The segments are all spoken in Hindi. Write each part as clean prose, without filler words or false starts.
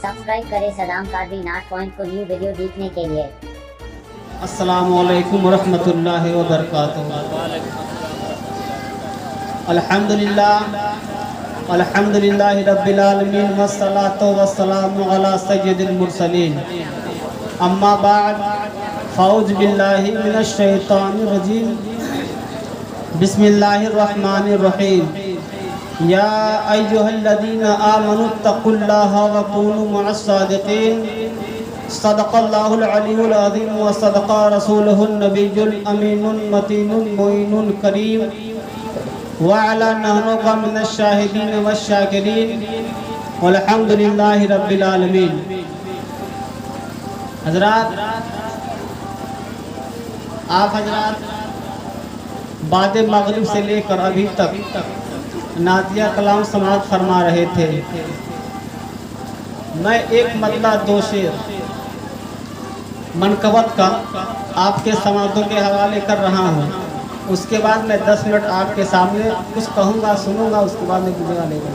सब्सक्राइब करें सदाम कादरी नाट पॉइंट को न्यू वीडियो देखने के लिए। अस्सलामुअलैकुम वरहमतुल्लाहि वबरकातुहू। अल्हम्दुलिल्लाहि रब्बिल आलमीन वस्सलातु वस्सलामु अला सय्यिदिल मुरसलीन। अम्मा बाद फ़ौज़ बिल्लाहि मिनश शैतानिर रजीम। बिस्मिल्लाहिर रहमानिर रहीम। या अय्युहल्लज़ीना आमनुत्तक़ुल्लाहा व कूनू मअस सादिक़ीन। सदक़ल्लाहुल अलीयुल अज़ीम व सदक़ा रसूलुहुन नबियुल अमीनुल मतीनुल मुईनुल करीम व अला नहनु मिनश शाहिदीन वश शाकिरीन वल्हम्दुलिल्लाहि रब्बिल आलमीन। हज़रात, आप हज़रात बाद मगरिब से लेकर अभी तक नादिया कलाम समाअत फरमा रहे थे। मैं एक मतला दो शेर मनकबत का आपके समातों के हवाले कर रहा हूँ। उसके बाद मैं 10 मिनट आपके सामने कुछ कहूँगा, सुनूंगा, उसके बाद मैं गुजरा लेगा।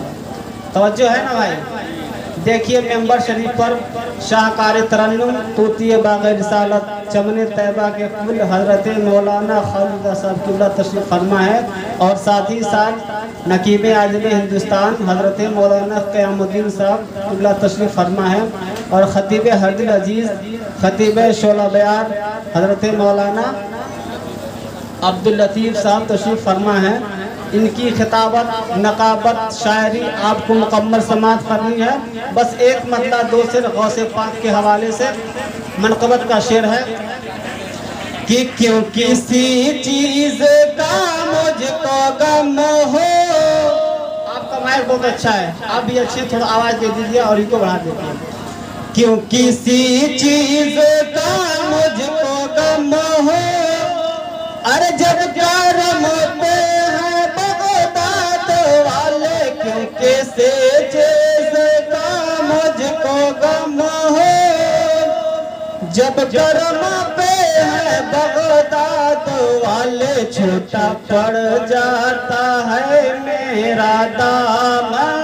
तवज्जो है ना भाई? देखिए मेंबर शरीफ पर शाहकार तरन्नुम तूतिए बाग़ रिसालत चमन तैयबा के कुल हज़रत मौलाना खालिद साहब किबला तशरीफ़ फरमा है, और साथ ही साथ नकीब आज़म हिंदुस्तान हज़रत मौलाना क़यामुद्दीन साहब किबला तशरीफ़ फरमा है, और ख़तीब हरदिल अजीज़ ख़तीब शोला बयान हज़रत मौलाना अब्दुल लतीफ़ साहब तशरीफ़ फरमा है। इनकी खिताबत, नकाबत, शायरी आपको मुकम्मल समाअत करनी है। बस एक मतला दो शेर गौसे पाक के हवाले से मनकबत का शेर है कि क्यों किसी चीज़ का मुझको गम हो। आपका माइक बहुत अच्छा है, आप भी अच्छे, थोड़ा आवाज़ दे दीजिए और इनको बढ़ा दीजिए। क्यों किसी चीज़ का मुझको गम हो, अरे जब करम पे है बगदाद वाले, क्यों किसी चीज़ का मुझको गम हो, जब करम पे है बगदाद वाले, छोटा पड़ जाता है मेरा दामन,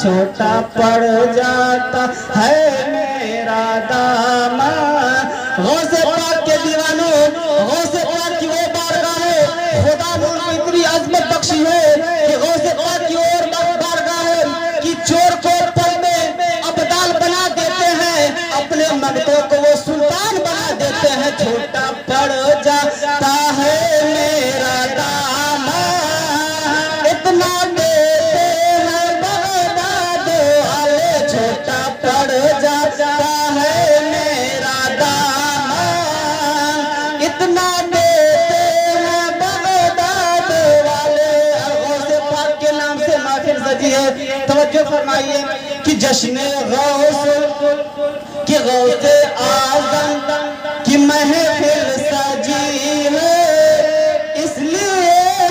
छोटा पड़ जाता है मेरा दामन। गौसे पाक के दीवानों, गौसे पाक की वो बारगाह है, खुदा ने उनको इतनी अज़मत बख्शी है कि गौसे पाक की और बारगाह है कि चोर को पल में अब्दाल बना देते हैं, अपने मगतों को वो सुल्तान बना देते हैं। छोटा पड़ जाता है मेरा दामन, इतना देते हैं बगदाद वाले, छोटा पड़ जाता है मेरा दामन, इतना देते हैं बगदाद वाले। गौसे पाक के नाम से महफिल सजी है। तवज्जो फरमाइए कि जश्न गौस कि गौसे आज़म की महफिल सजी है, इसलिए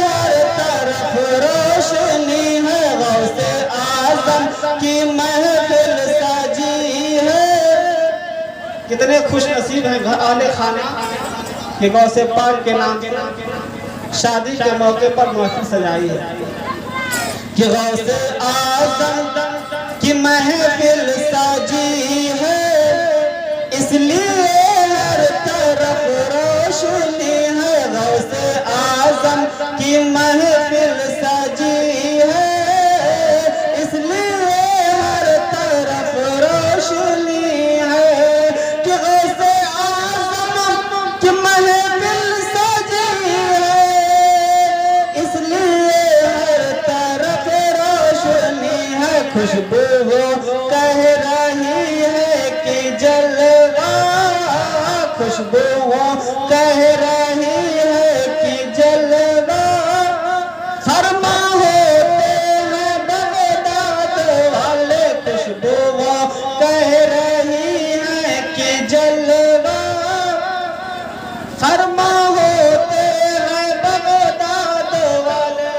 हर तरफ रोशनी है। गौसे आज़म की महफिल सजी है। कितने खुश नसीब हैं घर आले खाना कि गौसे पाक के नाम शादी के मौके पर महफिल सजाई है कि गौसे आज़म की महफिल सजी है, इसलिए हर तरफ रोशनी है। गौसे आज़म की महफिल सजी है, इसलिए हर तरफ रोशनी है कि गौसे आज़म की महफिल सजी है, इसलिए हर तरफ रोशनी है। खुशबू वो कह रही है कि जलवा, खुशबू वो कह रही है कि जलवा, फरमा होते हैं बगदाद वाले, खुशबू वो कह रही है कि जलवा, फरमा होते हैं बगदाद वाले।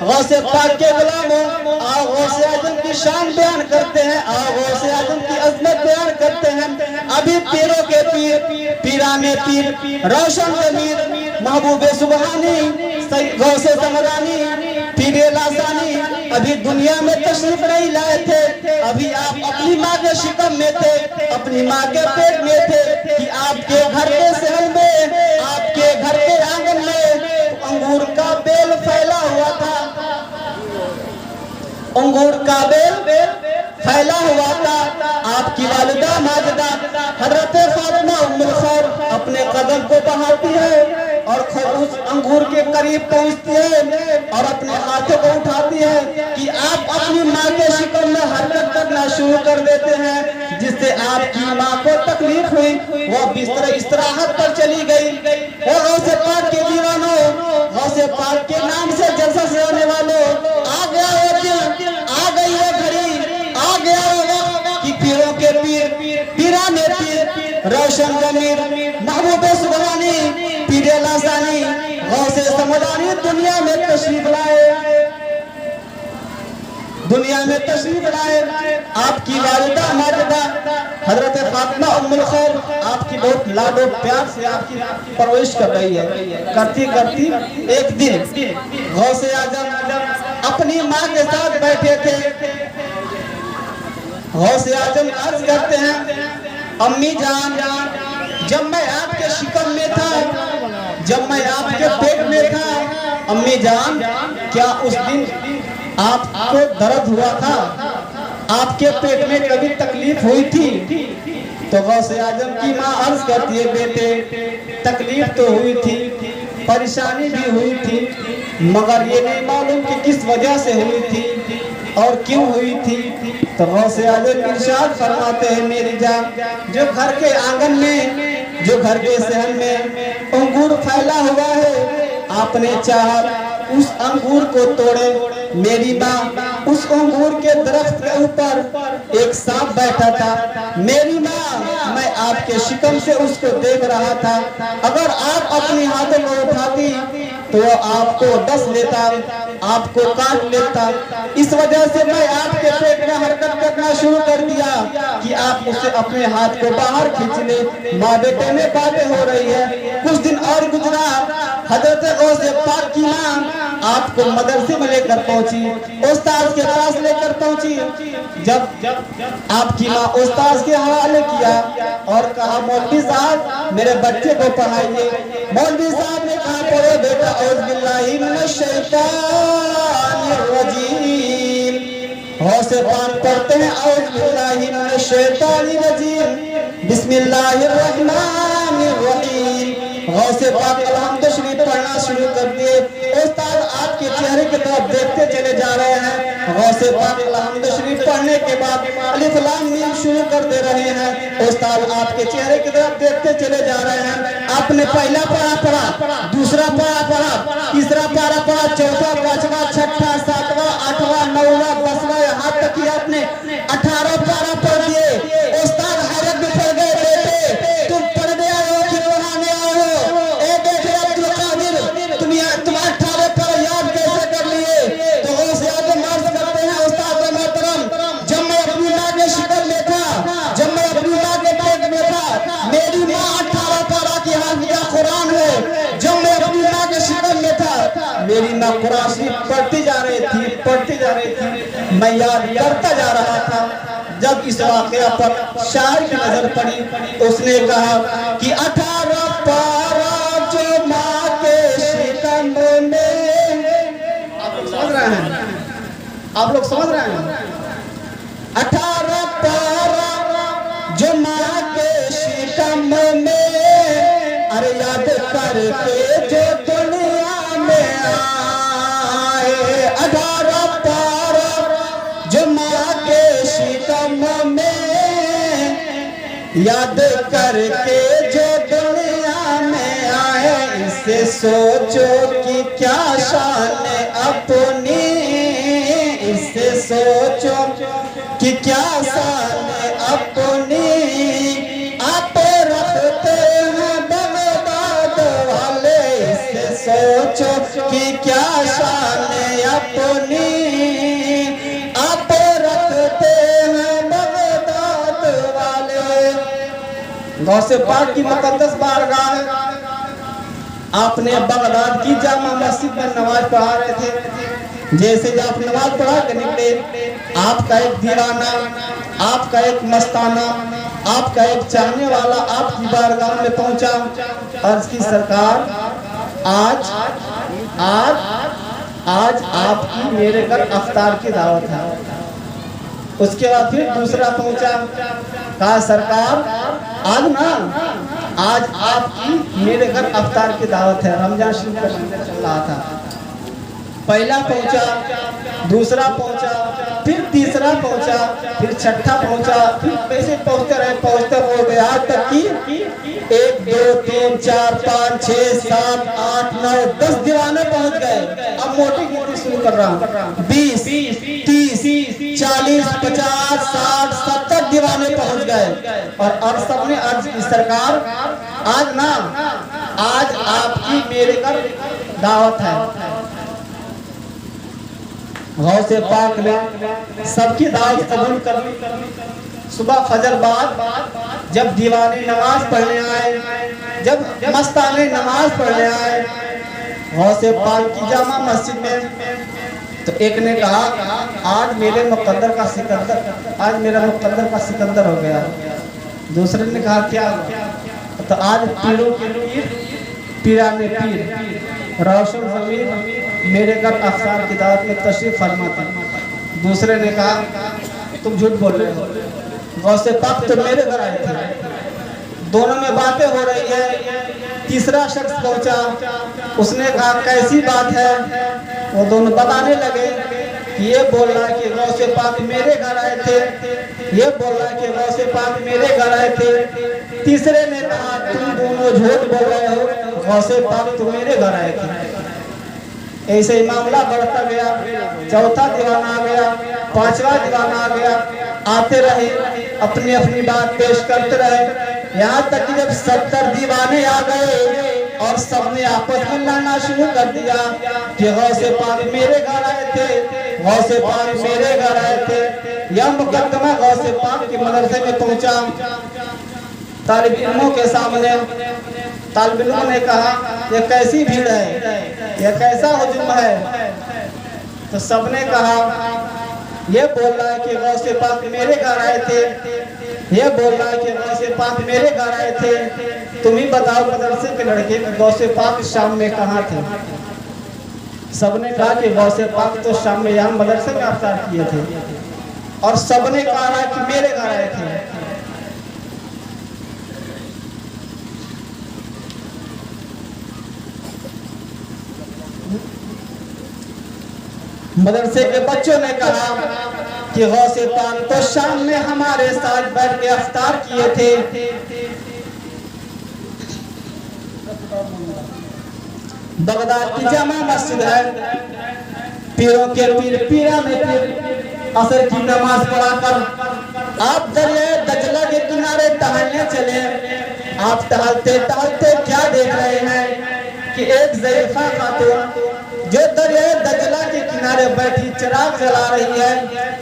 गौसे पाक के गुलामों, आओ गौसे आज़म की शान बयान करते हैं, आओ गौसे आज़म की अज़मत बयान करते हैं। अभी पीरों के पीर, पीराने पीर, रोशन ज़मीर, महबूबे सुबहानी, गौसे समदानी, पीरे लासानी, अभी दुनिया में तशरीफ नहीं लाए थे, अभी आप अपनी माँ के शिकम में थे, अपनी माँ के पेट में थे कि आपके घर के सहन में, आपके घर के आंगन में अंगूर का बेल फैला हुआ था, अंगूर का बेल फैला हुआ था। आपकी वालिदा माजिदा हजरत फातिमा उम्मुल खैर अपने कदम को बढ़ाती है और उस अंगूर के करीब पहुंचती है और अपने हाथों को उठाती है कि आप अपनी माँ के शिकम में हरकत करना शुरू कर देते हैं, जिससे आपकी माँ को तकलीफ हुई, वो बिस्तर इस्तराहत पर चली गई। और गौसे पाक के दीवानों, गौसे पाक के नाम से जलसा से होने वालों, आ गया वो दिन, आ गई वो घड़ी, आ गया वो वक्त कि पीरों के पीर, पीराने पीर, रोशन जमीर, महबूबे सुबहानी, पीरे लासानी, गौसे समदानी दुनिया में तशरीफ लाए, दुनिया में तशरीफ लाए। आपकी वालिदा माजिदा हजरत फातिमा उम्मुल खैर आपकी बहुत लाडो प्यार से आपकी परवरिश कर रही है। करती करती एक दिन गौसे आजम अपनी माँ के साथ बैठे थे। गौसे आजम अर्ज करते हैं, अम्मी जान, जब मैं आपके शिकम में था, जब मैं आपके पेट में था, अम्मी जान क्या उस दिन आपको दर्द हुआ था, आपके पेट में कभी तकलीफ हुई थी? तो गौसे आजम की माँ अर्ज करती है, बेटे तकलीफ तो हुई थी, परेशानी भी हुई थी, मगर ये नहीं मालूम कि किस वजह से हुई थी और क्यों हुई थी। तो गौसे आजम इरशाद फरमाते हैं, मेरी जान, जो घर के आंगन में, जो घर के सहन में अंगूर फैला हुआ है, आपने चाहा उस अंगूर को तोड़े। मेरी माँ, उस अंगूर के दरख्त के ऊपर एक सांप बैठा था, मेरी माँ, मैं आपके शिकम से उसको देख रहा था, अगर आप अपने हाथों को उठाती तो आपको डस लेता, आपको काट लेता। इस वजह से मैं आपके पेट में हरकत करना शुरू कर दिया कि आप उसे अपने हाथ को बाहर खींच ले। माँ बेटे में बातें हो रही है। कुछ दिन और गुजरा, हजरत गौसे पाक की माँ आपको मदरसे में लेकर पहुंची, उस्ताद के पास लेकर पहुंची। जब आपकी माँ उस्ताद के हवाले किया और कहा, मौलवी साहब मेरे बच्चे को पढ़ाइए। मौलवी साहब ने कहा, पढ़ो बेटा, औज़ बिल्लाहि मिनश शैतानिर रजीम। गौसे पाक पढ़ते हैं, औज़ बिल्लाहि मिनश शैतानिर रजीम, बिस्मिल्लाहिर रहमानिर रहीम। गौसे पाक अलहम्दुलिल्लाह शरीफ पढ़ना शुरू कर दिए। उस्ताद आपके चेहरे की तरफ देखते चले जा रहे हैं। गौसे पाक अलहम्दुलिल्लाह शरीफ पढ़ने के बाद अलिफ लाम मीम शुरू कर दे रहे हैं। उस्ताद आपके चेहरे की तरफ देखते चले जा रहे हैं। आपने पहला पारा पढ़ा, दूसरा पारा पढ़ा, तीसरा पारा पढ़ा, चौथा, पांचवा, छठा, सातवां, आठवां, नौवां, 10वां, यहाँ तक कि आपने 18 पारा पढ़ दिए। उस्ताद हैरत में पड़ गए, बेटे तुम पढ़ने आए हो कि पढ़ाने आए हो? तुम 18 पर याद कैसे कर लिए? तो गौसे आजम अर्ज करते हैं, उस्ताद मोहतरम, जब मैं अपनी माँ के शिकम में था, जब मैं अपनी माँ के पेट में था, मेरी माँ 18 पारा की हाफिज़ा कुरान है। जब मैं अपनी माँ के शिकम में था, मेरी माँ कुरान शरीफ पढ़ती जा रही थी, पढ़ती जा रही थी, मैं याद करता जा रहा था। जब इस वाक़या पर शायर की नजर पड़ी, उसने कहा कि 18 पारा जो माँ के शिकम में, आप लोग समझ रहे हैं, आप लोग समझ रहे हैं, 18 पारा जो माँ के शिकम में, अरे याद करके जो दुनिया में आए। 18 पारा जो माँ के शिकम में, याद करके जो दुनिया में आए। इससे सोचो कि क्या शान अपनी, इससे सोचो कि क्या शान अपनी, आप रखते हैं बगदाद वाले। इससे सोचो कि क्या शान अपनी, आप रखते हैं बगदाद वाले। गौसे पाक की मुकद्दस बारगाह है। आपने बगदाद की जामा मस्जिद में नमाज पढ़ा रहे थे। जैसे आप नमाज पढ़ा के निकले, आपका एक दीवाना, आपका एक मस्ताना, आपका एक चाहने वाला आपकी बारगाह में पहुंचा। अर्ज की सरकार, आज आपकी मेरे घर अफ्तार की दावत है। उसके बाद फिर दूसरा पहुंचा, कहा सरकार आज आपकी मेरे घर अफ्तार की दावत है। रमजान शरीफ का महीना चल रहा था। पहला पहुंचा, दूसरा पहुंचा, फिर तीसरा पहुंचा, फिर छठा पहुंचा, फिर कैसे पहुंचते हो गए आज तक कि 1 2 3 4 5 6 7 8 9 10 दीवाने पहुंच गए। अब मोटी गिनती शुरू कर रहा हूँ। 20 30 40 50 60 70 दीवाने पहुंच गए। और सबने अर्ज की सरकार, आज आपकी मेरे घर दावत है। गौसे पाक ने सबकी दावत कबूल कर ली। सुबह फजर बाद जब दीवाने नमाज पढ़ने आए, जब मस्ताने नमाज पढ़ने आए गौसे पाक की जामा मस्जिद में, तो एक ने कहा आज मेरे मुकद्दर का सिकंदर हो गया। दूसरे ने कहा क्या? तो आज पीरों के पीराने पीर रोशन जमीन मेरे घर अफ्तार की दावत में तशरीफ फरमाते। दूसरे ने कहा तुम झूठ बोल रहे हो, गौसे पाक तो मेरे घर आए थे। दोनों में बातें हो रही है। तीसरा शख्स पहुंचा, उसने कहा कैसी बात है? वो दोनों बताने लगे कि ये बोल रहा है कि गौसे पाक मेरे घर आए थे, ये बोल रहा है कि गौसे पाक मेरे घर आए थे। तीसरे ने कहा तुम दोनों झूठ बोल रहे हो, गौसे पाक तो मेरे घर आए थे। ऐसे ही मामला बढ़ता गया। चौथा दीवाना आ गया, पांचवा दीवाना आ गया। आते रहे, अपनी अपनी बात पेश करते रहे, यहाँ तक कि जब 70 दीवाने आ गए और सबने आपस में लड़ना शुरू कर दिया कि गौसे पाक मेरे घर आए थे, गौसे पाक मेरे घर आए थे। यह मुकदमा गौसे पाक के मदरसे में पहुंचा। तालिब इल्मों के सामने तालिब इल्मों ने कहा यह कैसी भीड़ है, यह कैसा हुजूम है? तो सबने कहा यह बोल रहा है कि गौसे पाक मेरे घर आए थे, यह बोल रहा है कि गौसे पाक मेरे घर आए थे। तुम ही बताओ मदरसे के लड़के गौसे पाक शाम में कहाँ थे? सबने कहा कि गौसे पाक तो शाम में यहाँ मदरसे में अफ्तार किए थे। और सबने कहा कि मेरे घर आए थे। मदरसे के बच्चों ने कहा कि गौसे पाक तो शाम में हमारे साथ बैठ के अफ्तार किए थे। बगदाद की जामा मस्जिद है, पीरों के पीर पीरा में पीर असर की नमाज पढ़ाकर आप दरिया दजला के किनारे टहलने चले। आप टहलते टहलते क्या देख रहे हैं कि एक ज़रीफ़ा खातून जो दरिया दजला के किनारे बैठी चिराग जला रही है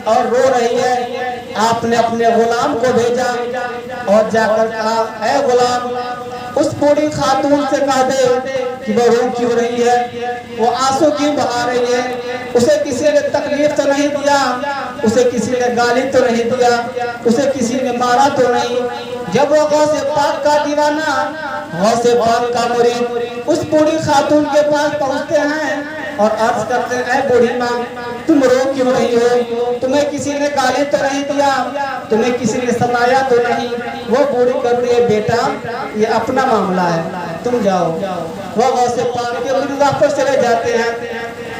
और रो रही है। आपने अपने गुलाम को भेजा और जाकर कहा ऐ गुलाम, उस बूढ़ी खातून से कह दे कि वो रो क्यों रही है, वो आंसू क्यों बहा रही है। उसे किसी ने तकलीफ तो नहीं दिया, उसे किसी ने गाली तो नहीं दिया, उसे किसी ने मारा तो नहीं। जब वो गौसे पाक का दीवाना, गौसे पाक का मुरीद उस बूढ़ी खातून के पास पहुंचते हैं और अर्ज करते हैं ऐ बूढ़ी माँ, तुम रो क्यों रही हो? तुम्हें किसी ने गाली तो नहीं दिया, तुम्हें किसी ने सताया तो नहीं। वो बूढ़ी कहती है बेटा ये अपना मामला है, तुम जाओ। वो गौसे पाक के मुरीद वापस चले जाते हैं।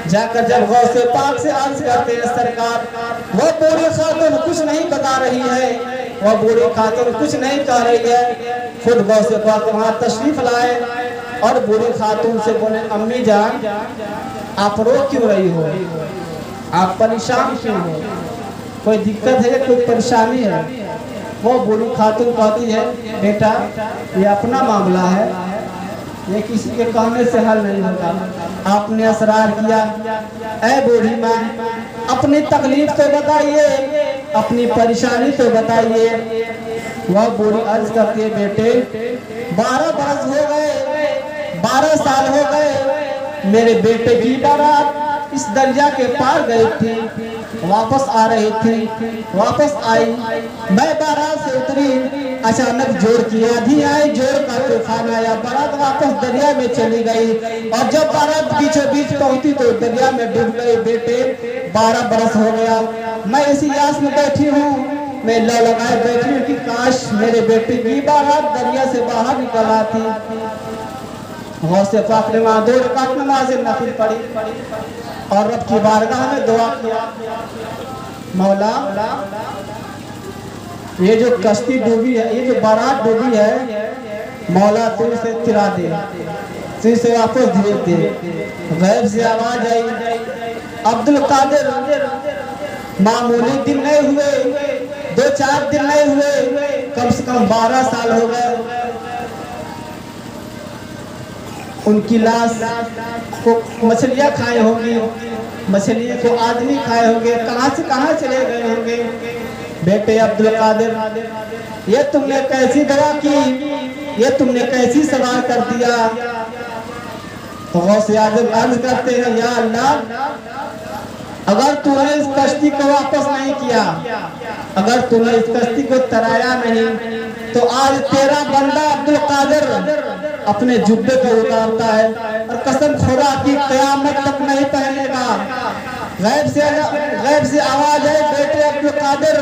जाकर जब गौसे पाक से अर्ज करते हैं सरकार, वो बूढ़ी खातून कुछ नहीं बता रही है, वो बूढ़ी खातून कुछ नहीं कह रही है। खुद गौसे पाक वहाँ तशरीफ लाए और बूढ़ी खातून से बोले अम्मी जान आप रो क्यों रही हो, आप परेशान क्यों हो, कोई दिक्कत है, कोई परेशानी है? वो बूढ़ी खातून कहती है बेटा ये अपना मामला है, ये किसी के कहने से हल नहीं होगा। आपने असरार किया, ऐ बूढ़ी माँ अपनी तकलीफ तो बताइए, अपनी परेशानी तो बताइए। वह बूढ़ी अर्ज करती है बेटे 12 बरस हो गए, 12 साल हो गए, मेरे बेटे की बारात इस दरिया के पार गई थी, वापस आ रही थी, वापस आई। मैं बारात से उतरी, अचानक जोर की आंधी आई, जोर का तूफान आया, बारात वापस दरिया में चली गई। और जब बारात बीचों बीच पहुंची तो दरिया में डूब गई। बेटे 12 बरस हो गया, मैं इसी आस में बैठी हूँ, मैं लौ लगाए बैठी हूँ कि काश मेरे बेटे की बारात दरिया से बाहर निकल आती। गौसे पाक ने वहाँ 2 रकात नमाज नफिल पढ़ी और रब की बारगाह में दुआ किया, मौला ये जो कश्ती डूबी है, ये जो बारात डूबी है, मौला तू इसे तिरा दे, तू इसे वापस भेज दे। गैब से आवाज आई, अब्दुल कादिर मामूली दिन नहीं हुए, 2-4 दिन नहीं हुए, कम से कम 12 साल हो गए। उनकी लाश को मछलियाँ खाए होंगी, मछलियों को आदमी खाए होंगे, कहाँ से कहाँ चले गए होंगे। बेटे अब्दुल कादिर, ये तुमने कैसी दवा की, ये तुमने कैसी सवाल कर दिया। तो गौसे आज़म अर्ज करते हैं, या अल्लाह, अगर तूने इस कश्ती को वापस नहीं किया, अगर तूने इस कश्ती को तराया नहीं, तो आज तेरा बंदा अब्दुल कादिर अपने जुब्बे को उतारता है और कसम खुदा की क़यामत तक नहीं पहनेगा। गैब से आवाज है, बेटे अब्दुल कादिर,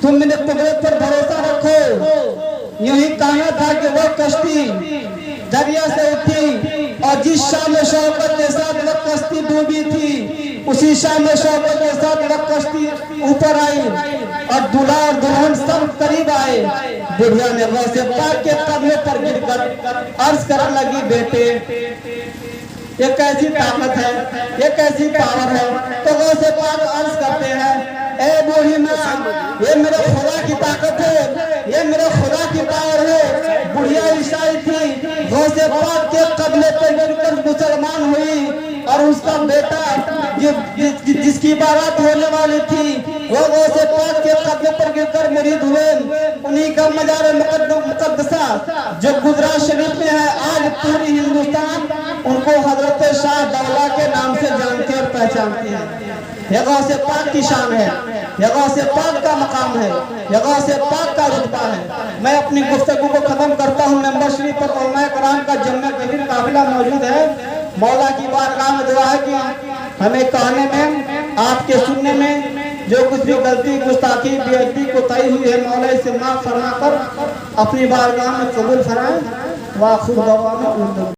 तुम मेरे कुदरत पर भरोसा रखो। यूं ही कहना था कि वो कश्ती दरिया से उठी और जिस शान शौकत के साथ वो कश्ती डूबी थी, उसी शान शौकत के साथ वो कश्ती ऊपर आई और दूल्हा और दुल्हन सब करीब आए। बुढ़िया ने गौसे पाक के कदमों पर गिरकर अर्ज करने लगी, बेटे ये कैसी ताकत है, ये कैसी पावर है। तो गौसे पाक अर्ज करते हैं, ए बूढ़ी माँ, ये मेरे खुदा की ताकत है, ये मेरे खुदा की पावर है। बुढ़िया ईसाई थी, गौसे पाक के कदमों पर गिरकर मुसलमान हुई और उसका बेटा जिसकी बारात होने वाली थी, वो गौसे पाक के कदमों पर गिरकर मुरीद हुए। उन्हीं का मजार मुकद्दसा जो गुजरात शरीफ में है, आज पूरी हिंदुस्तान उनको हजरत शाह दौला के नाम से जानते और पहचानते हैं। यह गौसे पाक की शान है, यह गौसे पाक का मकाम है, यह गौसे पाक का रुतबा है। मैं अपनी गुफ्तगू को खत्म करता हूँ। मेंबर शरीफ पर उलमा कराम का जम्मे कबीर काफिला मौजूद है। मौला की बारगाह में दुआ है कि हमें कहने में, आपके सुनने में जो कुछ भी गलती, गुस्ताखी, बेअदबी, कोताही हुई है, मौला इसे माफ फरमा कर अपनी बारगाह में कबूल फरमाए। वाखिर दवाना।